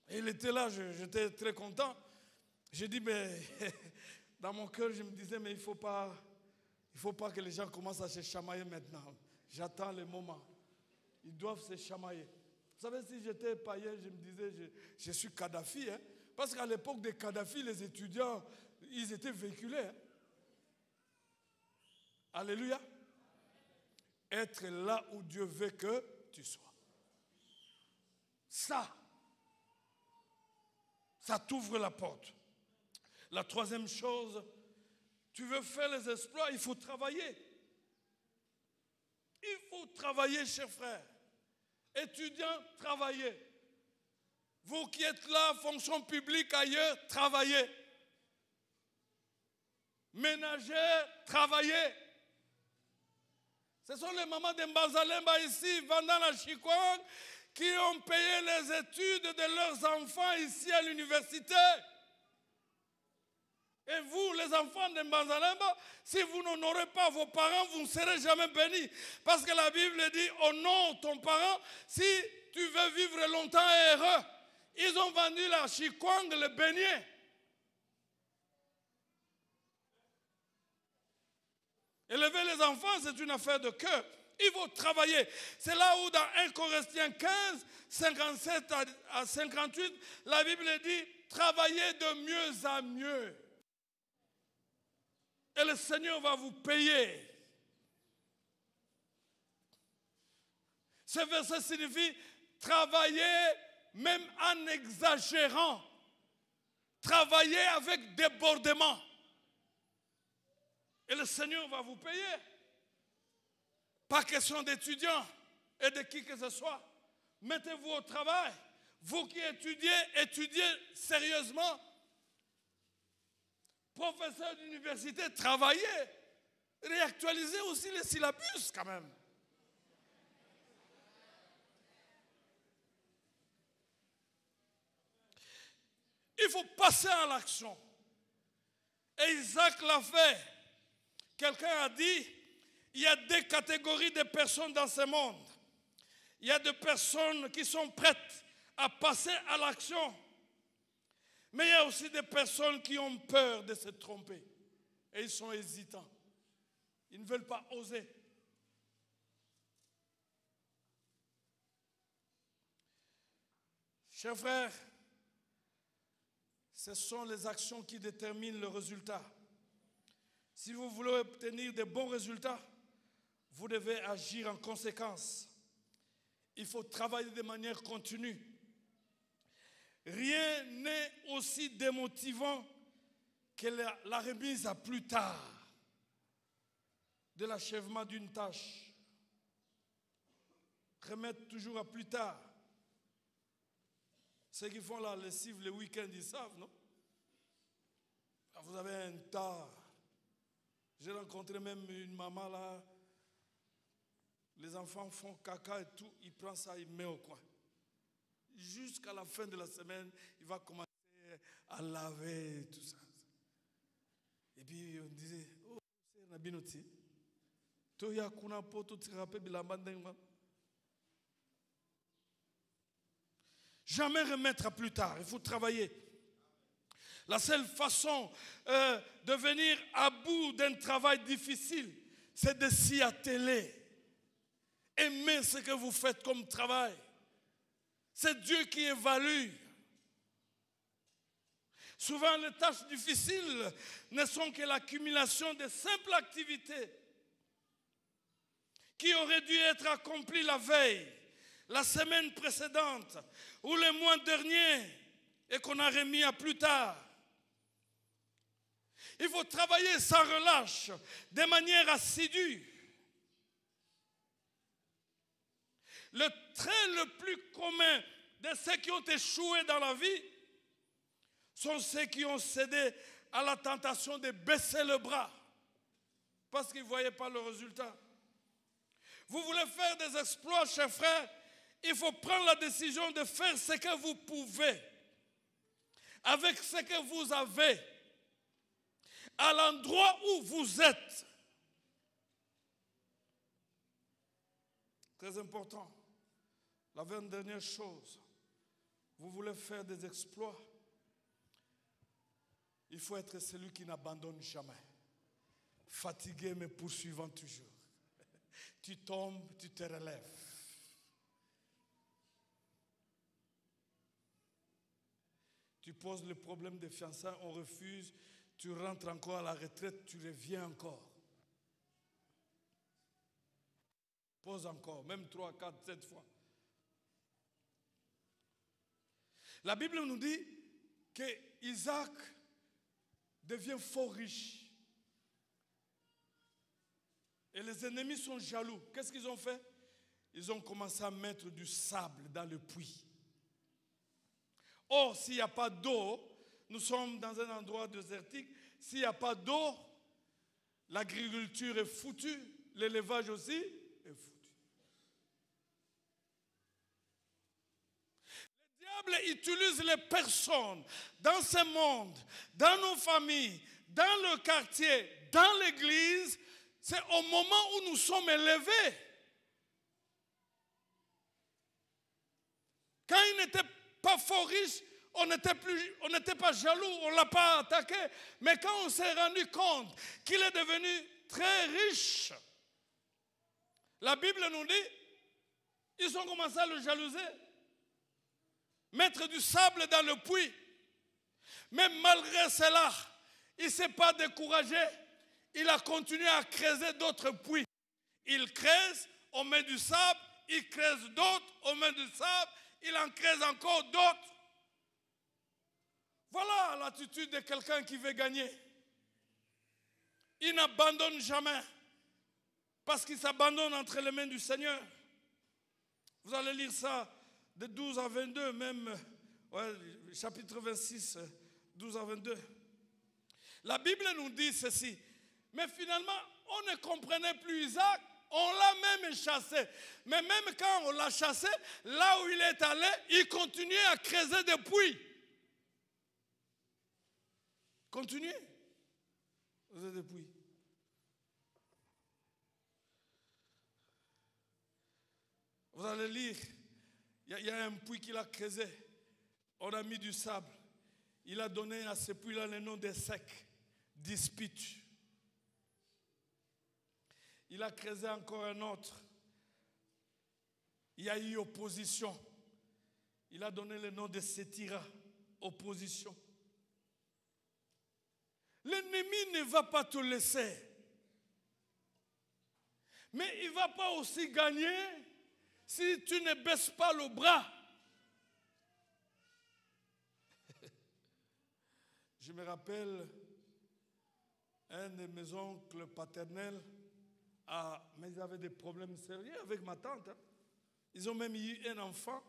Et il était là, j'étais très content. J'ai dit, mais dans mon cœur, je me disais, mais il ne faut pas que les gens commencent à se chamailler maintenant. J'attends le moment. ils doivent se chamailler. Vous savez, si j'étais païen, je me disais, je suis Kadhafi. Hein, parce qu'à l'époque de Kadhafi, les étudiants, ils étaient véhiculés. Hein. Alléluia. Être là où Dieu veut que tu sois. Ça t'ouvre la porte. La troisième chose, tu veux faire les exploits, il faut travailler. Il faut travailler, chers frères. Étudiants, travaillez. Vous qui êtes là, fonction publique ailleurs, travaillez. Ménagères, travaillez. Ce sont les mamans de Mbazalemba ici, vendant la Chikwang, qui ont payé les études de leurs enfants ici à l'université. Et vous, les enfants de Mbazalemba, si vous n'honorez pas vos parents, vous ne serez jamais bénis. Parce que la Bible dit, honore ton parent si tu veux vivre longtemps et heureux. Ils ont vendu la Chikwang, le beignet. Élever les enfants, c'est une affaire de cœur. Il faut travailler. C'est là où dans 1 Corinthiens 15, 57 à 58, la Bible dit, travaillez de mieux à mieux. Et le Seigneur va vous payer. Ce verset signifie travailler même en exagérant. Travailler avec débordement. Et le Seigneur va vous payer. Pas question d'étudiants et de qui que ce soit. Mettez-vous au travail. Vous qui étudiez, étudiez sérieusement. Professeurs d'université, travaillez. Réactualisez aussi les syllabus quand même. Il faut passer à l'action. Et Isaac l'a fait. Quelqu'un a dit, il y a deux catégories de personnes dans ce monde. Il y a des personnes qui sont prêtes à passer à l'action. Mais il y a aussi des personnes qui ont peur de se tromper. Et ils sont hésitants. Ils ne veulent pas oser. Chers frères, ce sont les actions qui déterminent le résultat. Si vous voulez obtenir de bons résultats, vous devez agir en conséquence. Il faut travailler de manière continue. Rien n'est aussi démotivant que la remise à plus tard de l'achèvement d'une tâche. Remettre toujours à plus tard. Ceux qui font la lessive le week-end, ils savent, non? Vous avez un tas. J'ai rencontré même une maman là. Les enfants font caca et tout. Il prend ça, il met au coin. Jusqu'à la fin de la semaine, il va commencer à laver et tout ça. Et puis on disait, oh, c'est Nabinoti. Toya kuna poto tirape bilambandengma. Jamais remettre à plus tard. Il faut travailler. La seule façon de venir à bout d'un travail difficile, c'est de s'y atteler. Aimez ce que vous faites comme travail. C'est Dieu qui évalue. Souvent, les tâches difficiles ne sont que l'accumulation de simples activités qui auraient dû être accomplies la veille, la semaine précédente ou le mois dernier et qu'on a remis à plus tard. Il faut travailler sans relâche, de manière assidue. Le trait le plus commun de ceux qui ont échoué dans la vie sont ceux qui ont cédé à la tentation de baisser le bras parce qu'ils ne voyaient pas le résultat. Vous voulez faire des exploits, chers frères, il faut prendre la décision de faire ce que vous pouvez avec ce que vous avez à l'endroit où vous êtes. Très important. La dernière chose, vous voulez faire des exploits, il faut être celui qui n'abandonne jamais. Fatigué mais poursuivant toujours. Tu tombes, tu te relèves. Tu poses le problème des fiançailles, on refuse. Tu rentres encore à la retraite, tu reviens encore. Pose encore, même 3, 4, 7 fois. La Bible nous dit que Isaac devient fort riche. Et les ennemis sont jaloux. Qu'est-ce qu'ils ont fait? Ils ont commencé à mettre du sable dans le puits. Or, s'il n'y a pas d'eau, nous sommes dans un endroit désertique, s'il n'y a pas d'eau, l'agriculture est foutue, l'élevage aussi est foutu. Le diable utilise les personnes dans ce monde, dans nos familles, dans le quartier, dans l'église. C'est au moment où nous sommes élevés. Quand il n'était pas fort riche, on n'était pas jaloux, on ne l'a pas attaqué. Mais quand on s'est rendu compte qu'il est devenu très riche, la Bible nous dit, ils ont commencé à le jalouser. Mettre du sable dans le puits. Mais malgré cela, il ne s'est pas découragé. Il a continué à creuser d'autres puits. Il creuse, on met du sable, il creuse d'autres, on met du sable, il en creuse encore d'autres. Voilà l'attitude de quelqu'un qui veut gagner. Il n'abandonne jamais parce qu'il s'abandonne entre les mains du Seigneur. Vous allez lire ça de 12 à 22, même chapitre 26, 12 à 22. La Bible nous dit ceci. Mais finalement, on ne comprenait plus Isaac, on l'a même chassé. Mais même quand on l'a chassé, là où il est allé, il continuait à creuser des puits. Continuez. Creuser des puits. Vous allez lire, il y a un puits qu'il a creusé. On a mis du sable. Il a donné à ce puits-là le nom de sec, dispute. Il a creusé encore un autre. Il y a eu opposition. Il a donné le nom de Sétira, opposition. L'ennemi ne va pas te laisser. Mais il ne va pas aussi gagner si tu ne baisses pas le bras. Je me rappelle un de mes oncles paternels. Mais ils avaient des problèmes sérieux avec ma tante. Hein. Ils ont même eu un enfant.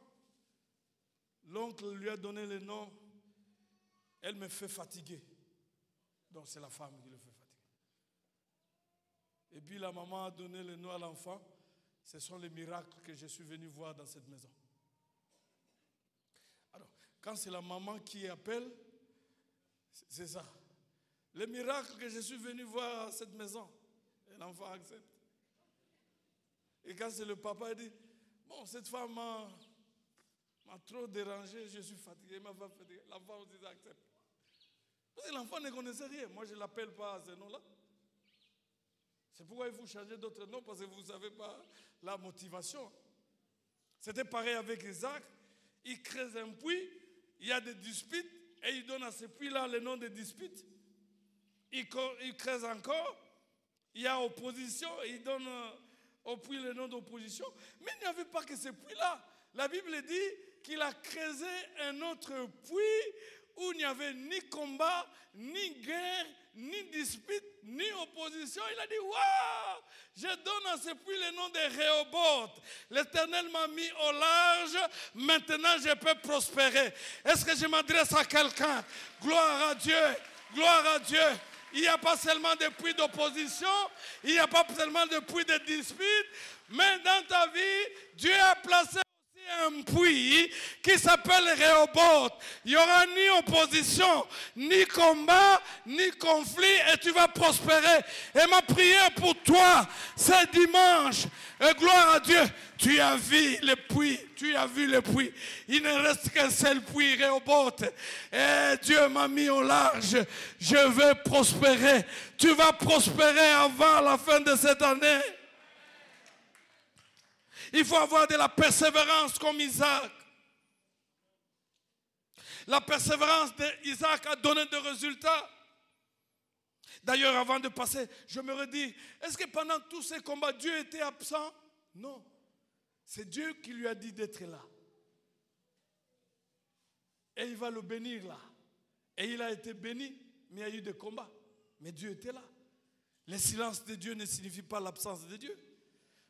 L'oncle lui a donné le nom. Elle me fait fatiguer. Donc c'est la femme qui le fait fatiguer. Et puis la maman a donné le nom à l'enfant. Ce sont les miracles que je suis venu voir dans cette maison. Alors, quand c'est la maman qui appelle, c'est ça. Les miracles que je suis venu voir à cette maison. Et l'enfant accepte. Et quand c'est le papa, il dit, bon, cette femme m'a trop dérangé, je suis fatigué, m'a fatigué. L'enfant aussi accepte. Parce que l'enfant ne connaissait rien. Moi, je ne l'appelle pas à ce nom-là. C'est pourquoi il faut changer d'autres noms, parce que vous ne savez pas la motivation. C'était pareil avec Isaac. Il creuse un puits, il y a des disputes, et il donne à ce puits-là le nom de disputes. Il creuse encore. Il y a opposition, il donne au puits le nom d'opposition. Mais il n'y avait pas que ce puits-là. La Bible dit qu'il a creusé un autre puits où il n'y avait ni combat, ni guerre, ni dispute, ni opposition. Il a dit, waouh, je donne à ce puits le nom de Rehoboth. L'Éternel m'a mis au large, maintenant je peux prospérer. Est-ce que je m'adresse à quelqu'un? Gloire à Dieu, gloire à Dieu. Il n'y a pas seulement des puits d'opposition, il n'y a pas seulement des puits de dispute, mais dans ta vie, Dieu a placé aussi un puits qui s'appelle Rehoboth. Il n'y aura ni opposition, ni combat, ni conflit, et tu vas prospérer. Et ma prière pour toi, c'est dimanche, et gloire à Dieu, tu as vu le puits, tu as vu le puits. Il ne reste qu'un seul puits, Rehoboth. Et Dieu m'a mis au large. Je vais prospérer. Tu vas prospérer avant la fin de cette année. Il faut avoir de la persévérance comme Isaac. La persévérance d'Isaac a donné des résultats. D'ailleurs, avant de passer, je me redis, est-ce que pendant tous ces combats, Dieu était absent? Non. C'est Dieu qui lui a dit d'être là. Et il va le bénir là. Et il a été béni, mais il y a eu des combats. Mais Dieu était là. Le silence de Dieu ne signifie pas l'absence de Dieu.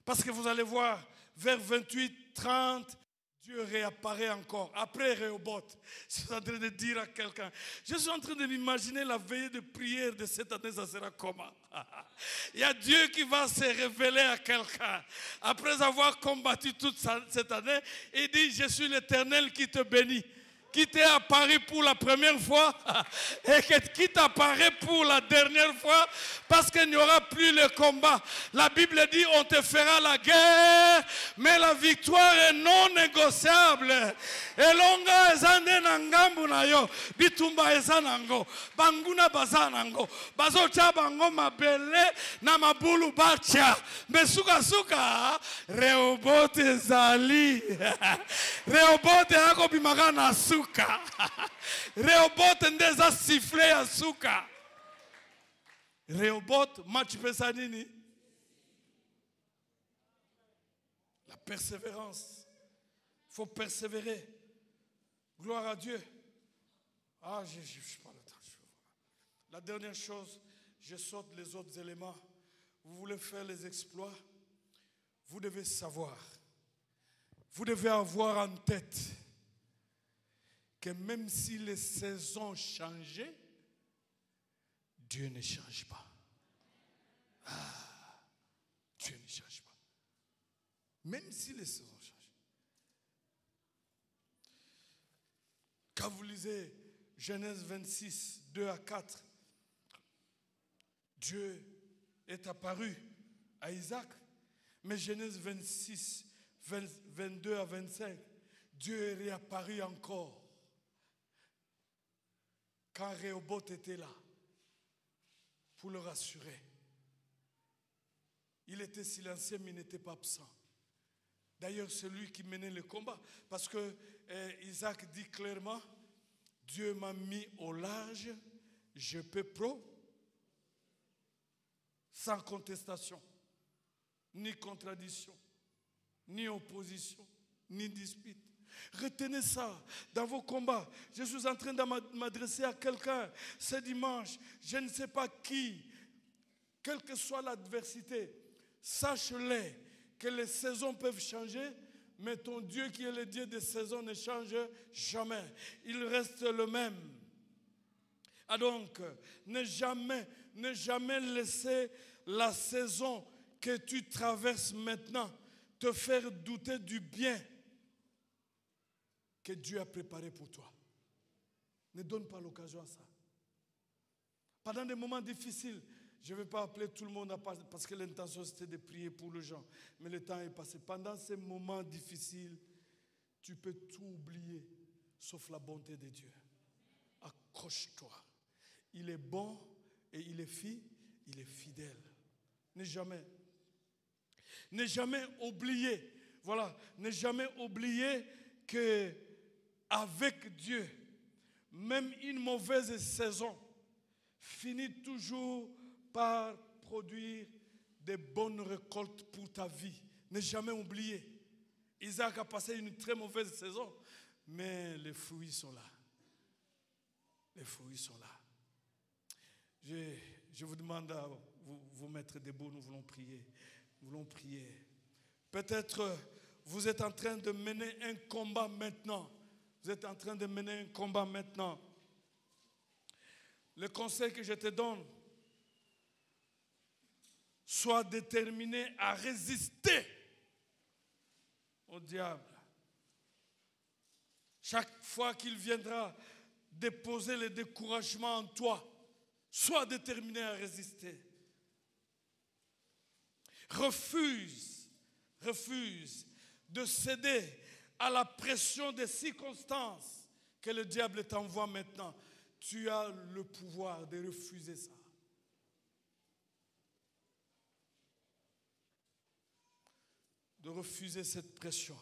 Parce que vous allez voir, vers 28, 30, Dieu réapparaît encore. Après Rehoboth, je suis en train de dire à quelqu'un, je suis en train de m'imaginer la veillée de prière de cette année, ça sera comment? Il y a Dieu qui va se révéler à quelqu'un. Après avoir combattu toute cette année, il dit, je suis l'Éternel qui te bénit. Qui t'est apparu pour la première fois et qui t'apparaît pour la dernière fois parce qu'il n'y aura plus le combat. La Bible dit on te fera la guerre mais la victoire est non négociable. Elonga ezande nangambu na yo bitumba ezanango banguna bazanango bazocha bango mabele na mabulu bacha mesuka suka Rehoboth ezali Rehoboth yako bimaka na suka Rehoboth ndeza sifflé à suka. Rehoboth match pesa nini? La persévérance. Il faut persévérer. Gloire à Dieu. Ah, je n'ai pas le temps. La dernière chose, je saute les autres éléments. Vous voulez faire les exploits? Vous devez savoir. Vous devez avoir en tête que même si les saisons changeaient, Dieu ne change pas. Ah, Dieu ne change pas. Même si les saisons changent. Quand vous lisez Genèse 26, 2 à 4, Dieu est apparu à Isaac. Mais Genèse 26, 22 à 25, Dieu est réapparu encore. Quand Rehoboth était là, pour le rassurer. Il était silencieux, mais il n'était pas absent. D'ailleurs, c'est lui qui menait le combat. Parce que Isaac dit clairement, Dieu m'a mis au large, je peux sans contestation, ni contradiction, ni opposition, ni dispute. Retenez ça dans vos combats. Je suis en train de m'adresser à quelqu'un ce dimanche. Je ne sais pas qui, quelle que soit l'adversité, sache-le que les saisons peuvent changer, mais ton Dieu qui est le Dieu des saisons ne change jamais. Il reste le même. Ah donc, ne jamais laisser la saison que tu traverses maintenant te faire douter du bien que Dieu a préparé pour toi. Ne donne pas l'occasion à ça. Pendant des moments difficiles, je ne vais pas appeler tout le monde à passer parce que l'intention c'était de prier pour les gens. Mais le temps est passé. Pendant ces moments difficiles, tu peux tout oublier sauf la bonté de Dieu. Accroche-toi. Il est bon et il est fidèle. Ne jamais oublier. Voilà, ne jamais oublier que avec Dieu, même une mauvaise saison finit toujours par produire de bonnes récoltes pour ta vie. Ne jamais oublier. Isaac a passé une très mauvaise saison, mais les fruits sont là. Les fruits sont là. Je vous demande à vous mettre debout, nous voulons prier. Nous voulons prier. Peut-être vous êtes en train de mener un combat maintenant. Vous êtes en train de mener un combat maintenant. Le conseil que je te donne, sois déterminé à résister au diable. Chaque fois qu'il viendra déposer le découragement en toi, sois déterminé à résister. Refuse de céder à la pression des circonstances que le diable t'envoie maintenant. Tu as le pouvoir de refuser ça. De refuser cette pression.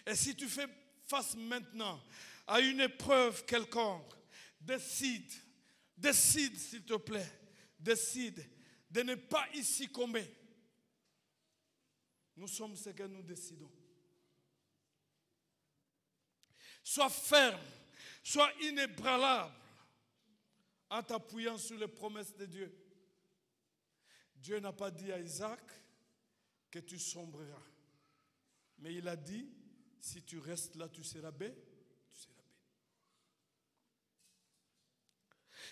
Et si tu fais face maintenant à une épreuve quelconque, décide s'il te plaît, décide de ne pas y succomber. Nous sommes ce que nous décidons. Sois ferme, sois inébranlable en t'appuyant sur les promesses de Dieu. Dieu n'a pas dit à Isaac que tu sombreras. Mais il a dit, si tu restes là, tu seras béni.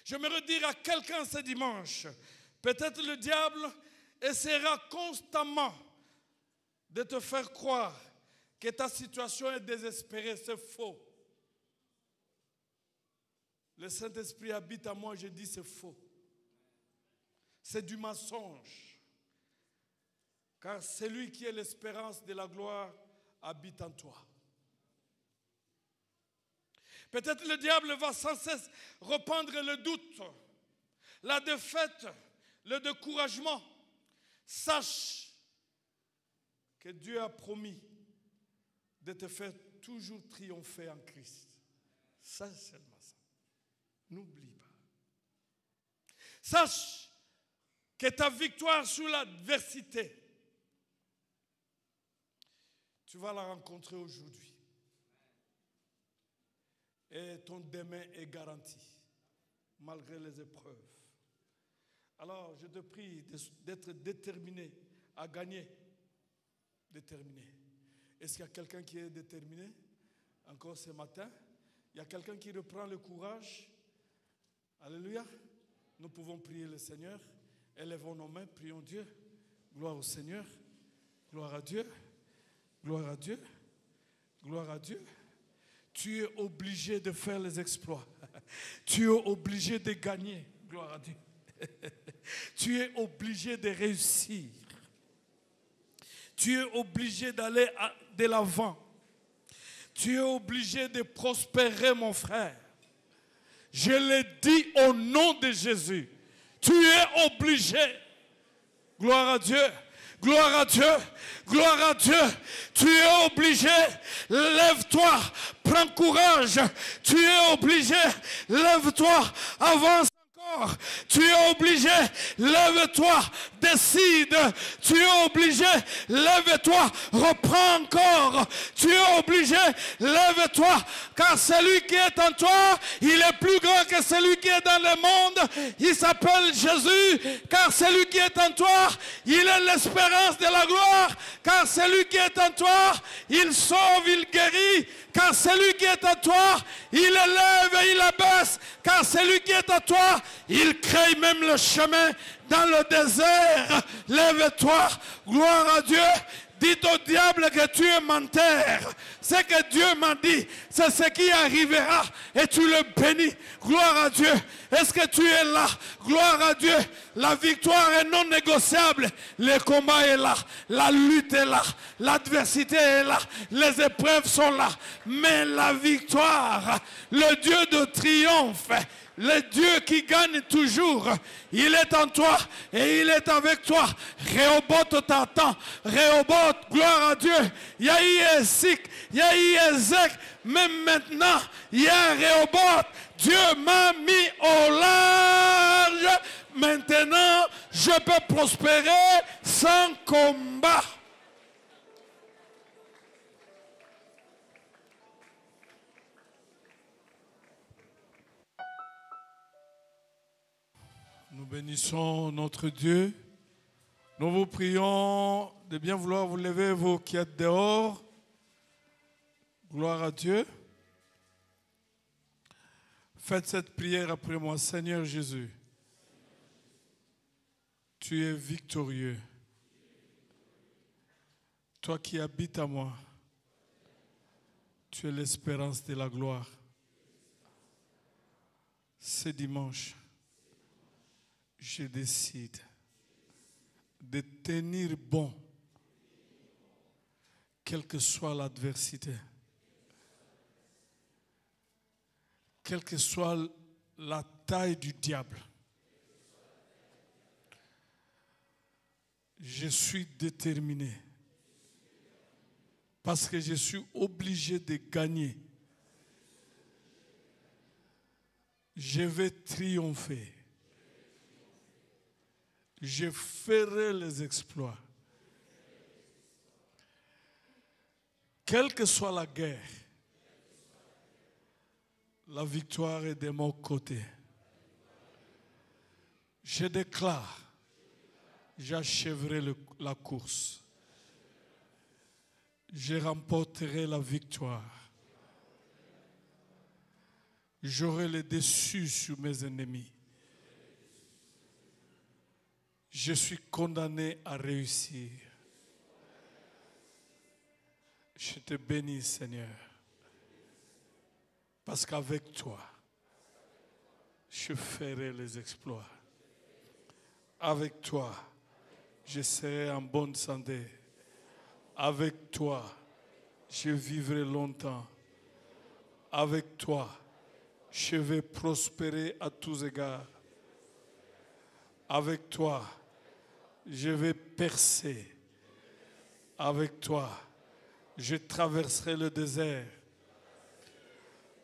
J'aimerais dire à quelqu'un ce dimanche, peut-être le diable essaiera constamment de te faire croire que ta situation est désespérée. C'est faux. Le Saint-Esprit habite à moi, je dis c'est faux. C'est du mensonge. Car celui qui est l'espérance de la gloire habite en toi. Peut-être le diable va sans cesse répandre le doute, la défaite, le découragement. Sache que Dieu a promis de te faire toujours triompher en Christ. Ça, c'est seulement ça. N'oublie pas. Sache que ta victoire sur l'adversité, tu vas la rencontrer aujourd'hui. Et ton demain est garanti, malgré les épreuves. Alors, je te prie d'être déterminé à gagner. Déterminé. Est-ce qu'il y a quelqu'un qui est déterminé? Encore ce matin? Il y a quelqu'un qui reprend le courage? Alléluia. Nous pouvons prier le Seigneur. Élevons nos mains, prions Dieu. Gloire au Seigneur. Gloire à Dieu. Gloire à Dieu. Gloire à Dieu. Tu es obligé de faire les exploits. Tu es obligé de gagner. Gloire à Dieu. Tu es obligé de réussir. Tu es obligé d'aller de l'avant. Tu es obligé de prospérer, mon frère. Je le dis au nom de Jésus. Tu es obligé. Gloire à Dieu. Gloire à Dieu. Gloire à Dieu. Tu es obligé. Lève-toi. Prends courage. Tu es obligé. Lève-toi. Avance. Tu es obligé, lève-toi, décide. Tu es obligé, lève-toi, reprends encore. Tu es obligé, lève-toi, car celui qui est en toi, il est plus grand que celui qui est dans le monde. Il s'appelle Jésus, car celui qui est en toi, il est l'espérance de la gloire. Car celui qui est en toi, il sauve, il guérit. Car celui qui est en toi, il élève et il abaisse. Car celui qui est en toi, il crée même le chemin dans le désert. Lève-toi, gloire à Dieu. Dis au diable que tu es menteur. Ce que Dieu m'a dit, c'est ce qui arrivera. Et tu le bénis. Gloire à Dieu. Est-ce que tu es là? Gloire à Dieu. La victoire est non négociable. Le combat est là. La lutte est là. L'adversité est là. Les épreuves sont là. Mais la victoire, le Dieu de triomphe, le Dieu qui gagne toujours, il est en toi et il est avec toi. Rehoboth t'attend. Rehoboth, gloire à Dieu. Il y a eu Ezek, il y a eu Ezek, même maintenant, il y a Rehoboth. Dieu m'a mis au large. Maintenant, je peux prospérer sans combat. Nous bénissons notre Dieu. Nous vous prions de bien vouloir vous lever, vous qui êtes dehors. Gloire à Dieu. Faites cette prière après moi. Seigneur Jésus, tu es victorieux. Toi qui habites à moi, tu es l'espérance de la gloire. Ce dimanche, je décide de tenir bon, quelle que soit l'adversité, quelle que soit la taille du diable. Je suis déterminé Parce que je suis obligé de gagner. Je vais triompher. Je ferai les exploits. Quelle que soit la guerre, la victoire est de mon côté. Je déclare, j'achèverai la course. Je remporterai la victoire. J'aurai le dessus sur mes ennemis. Je suis condamné à réussir. Je te bénis, Seigneur, parce qu'avec toi, je ferai les exploits. Avec toi, je serai en bonne santé. Avec toi, je vivrai longtemps. Avec toi, je vais prospérer à tous égards. Avec toi, je vais percer. Avec toi, je traverserai le désert.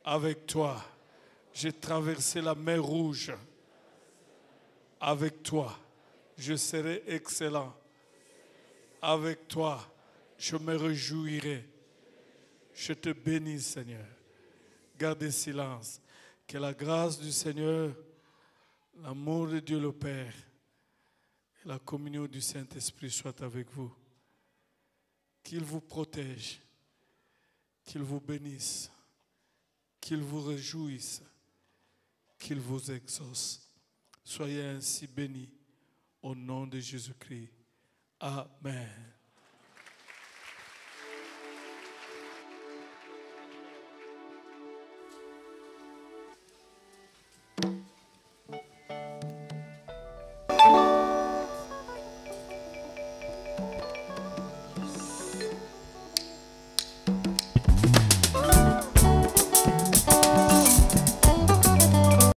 Avec toi, j'ai traversé la mer Rouge. Avec toi, je serai excellent. Avec toi, je me réjouirai. Je te bénis, Seigneur. Gardez silence. Que la grâce du Seigneur, l'amour de Dieu le Père et la communion du Saint-Esprit soient avec vous. Qu'il vous protège, qu'il vous bénisse, qu'il vous réjouisse, qu'il vous exauce. Soyez ainsi bénis au nom de Jésus-Christ. Amen.